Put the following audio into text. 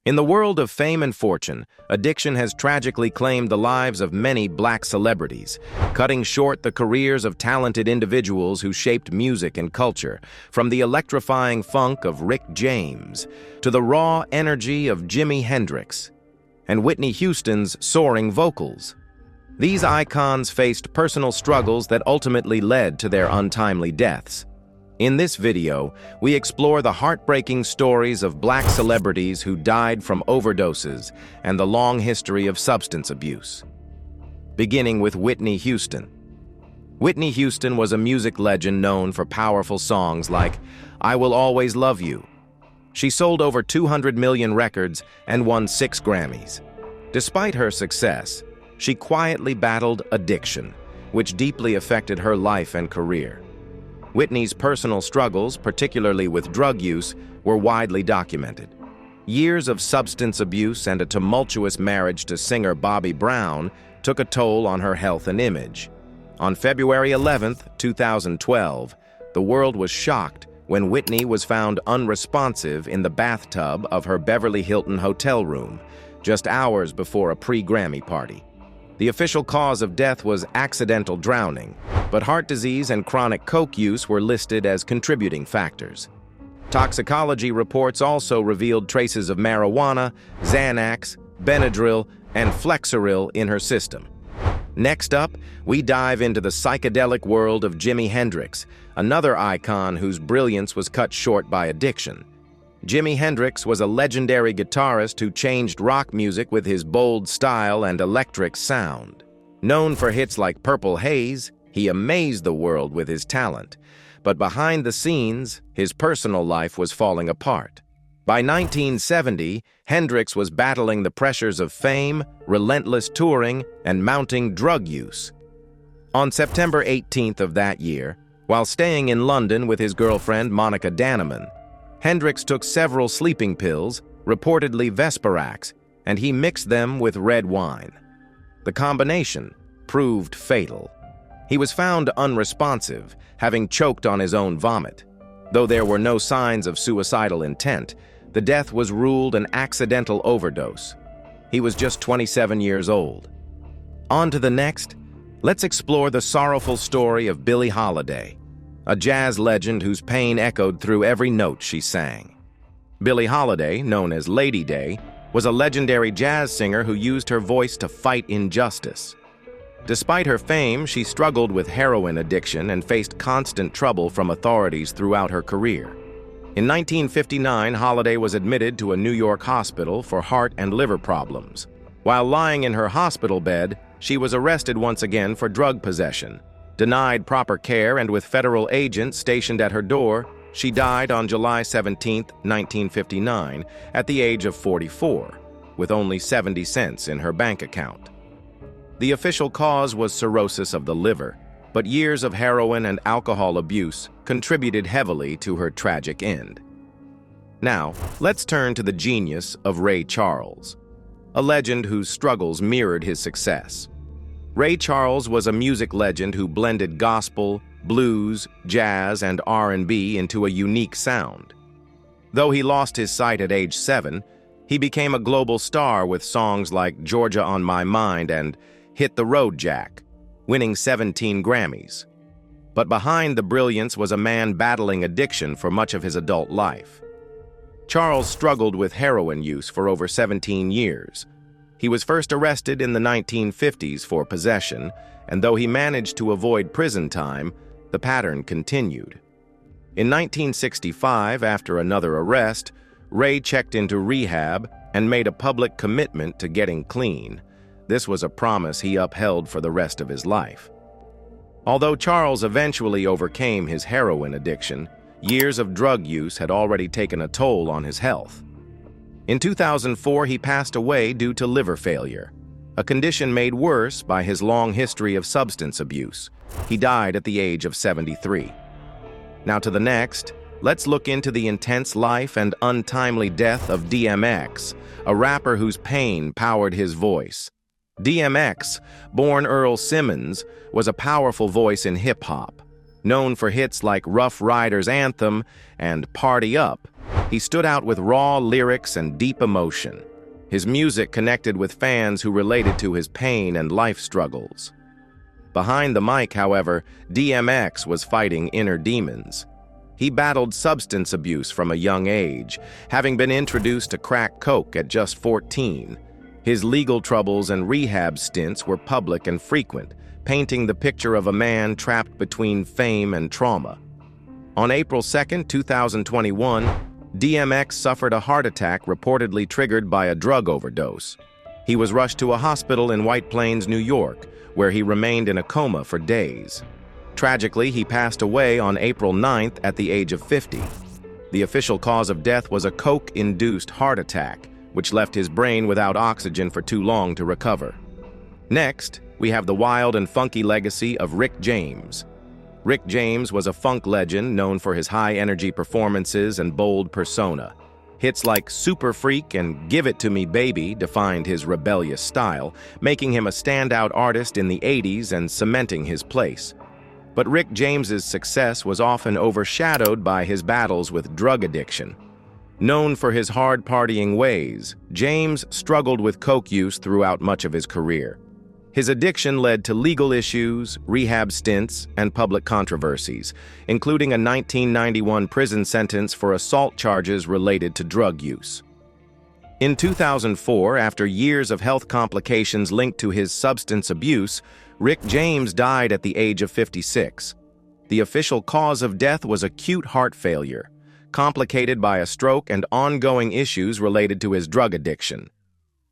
In the world of fame and fortune, addiction has tragically claimed the lives of many black celebrities, cutting short the careers of talented individuals who shaped music and culture, from the electrifying funk of Rick James to the raw energy of Jimi Hendrix and Whitney Houston's soaring vocals. These icons faced personal struggles that ultimately led to their untimely deaths. In this video, we explore the heartbreaking stories of black celebrities who died from overdoses and the long history of substance abuse. Beginning with Whitney Houston. Whitney Houston was a music legend known for powerful songs like "I Will Always Love You." She sold over 200 million records and won 6 Grammys. Despite her success, she quietly battled addiction, which deeply affected her life and career. Whitney's personal struggles, particularly with drug use, were widely documented. Years of substance abuse and a tumultuous marriage to singer Bobby Brown took a toll on her health and image. On February 11, 2012, the world was shocked when Whitney was found unresponsive in the bathtub of her Beverly Hilton hotel room, just hours before a pre-Grammy party. The official cause of death was accidental drowning, but heart disease and chronic coke use were listed as contributing factors. Toxicology reports also revealed traces of marijuana, Xanax, Benadryl, and Flexeril in her system. Next up, we dive into the psychedelic world of Jimi Hendrix, another icon whose brilliance was cut short by addiction. Jimi Hendrix was a legendary guitarist who changed rock music with his bold style and electric sound. Known for hits like Purple Haze, he amazed the world with his talent. But behind the scenes, his personal life was falling apart. By 1970, Hendrix was battling the pressures of fame, relentless touring, and mounting drug use. On September 18th of that year, while staying in London with his girlfriend Monica Danneman, Hendrix took several sleeping pills, reportedly Vesparax, and he mixed them with red wine. The combination proved fatal. He was found unresponsive, having choked on his own vomit. Though there were no signs of suicidal intent, the death was ruled an accidental overdose. He was just 27 years old. On to the next, let's explore the sorrowful story of Billie Holiday, a jazz legend whose pain echoed through every note she sang. Billie Holiday, known as Lady Day, was a legendary jazz singer who used her voice to fight injustice. Despite her fame, she struggled with heroin addiction and faced constant trouble from authorities throughout her career. In 1959, Holiday was admitted to a New York hospital for heart and liver problems. While lying in her hospital bed, she was arrested once again for drug possession. Denied proper care and with federal agents stationed at her door, she died on July 17, 1959, at the age of 44, with only 70 cents in her bank account. The official cause was cirrhosis of the liver, but years of heroin and alcohol abuse contributed heavily to her tragic end. Now, let's turn to the genius of Ray Charles, a legend whose struggles mirrored his success. Ray Charles was a music legend who blended gospel, blues, jazz, and R&B into a unique sound. Though he lost his sight at age 7, he became a global star with songs like "Georgia on My Mind" and "Hit the Road, Jack," winning 17 Grammys. But behind the brilliance was a man battling addiction for much of his adult life. Charles struggled with heroin use for over 17 years. He was first arrested in the 1950s for possession, and though he managed to avoid prison time, the pattern continued. In 1965, after another arrest, Ray checked into rehab and made a public commitment to getting clean. This was a promise he upheld for the rest of his life. Although Charles eventually overcame his heroin addiction, years of drug use had already taken a toll on his health. In 2004, he passed away due to liver failure, a condition made worse by his long history of substance abuse. He died at the age of 73. Now to the next, let's look into the intense life and untimely death of DMX, a rapper whose pain powered his voice. DMX, born Earl Simmons, was a powerful voice in hip-hop. Known for hits like Rough Riders Anthem and Party Up, He stood out with raw lyrics and deep emotion. His music connected with fans who related to his pain and life struggles. Behind the mic, however, DMX was fighting inner demons. He battled substance abuse from a young age, having been introduced to crack coke at just 14. His legal troubles and rehab stints were public and frequent, painting the picture of a man trapped between fame and trauma. On April 2, 2021, DMX suffered a heart attack reportedly triggered by a drug overdose. He was rushed to a hospital in White Plains, New York, where he remained in a coma for days. Tragically, he passed away on April 9th at the age of 50. The official cause of death was a coke-induced heart attack, which left his brain without oxygen for too long to recover. Next, we have the wild and funky legacy of Rick James. Rick James was a funk legend known for his high-energy performances and bold persona. Hits like Super Freak and Give It To Me Baby defined his rebellious style, making him a standout artist in the 80s and cementing his place. But Rick James's success was often overshadowed by his battles with drug addiction. Known for his hard-partying ways, James struggled with coke use throughout much of his career. His addiction led to legal issues, rehab stints, and public controversies, including a 1991 prison sentence for assault charges related to drug use. In 2004, after years of health complications linked to his substance abuse, Rick James died at the age of 56. The official cause of death was acute heart failure, complicated by a stroke and ongoing issues related to his drug addiction.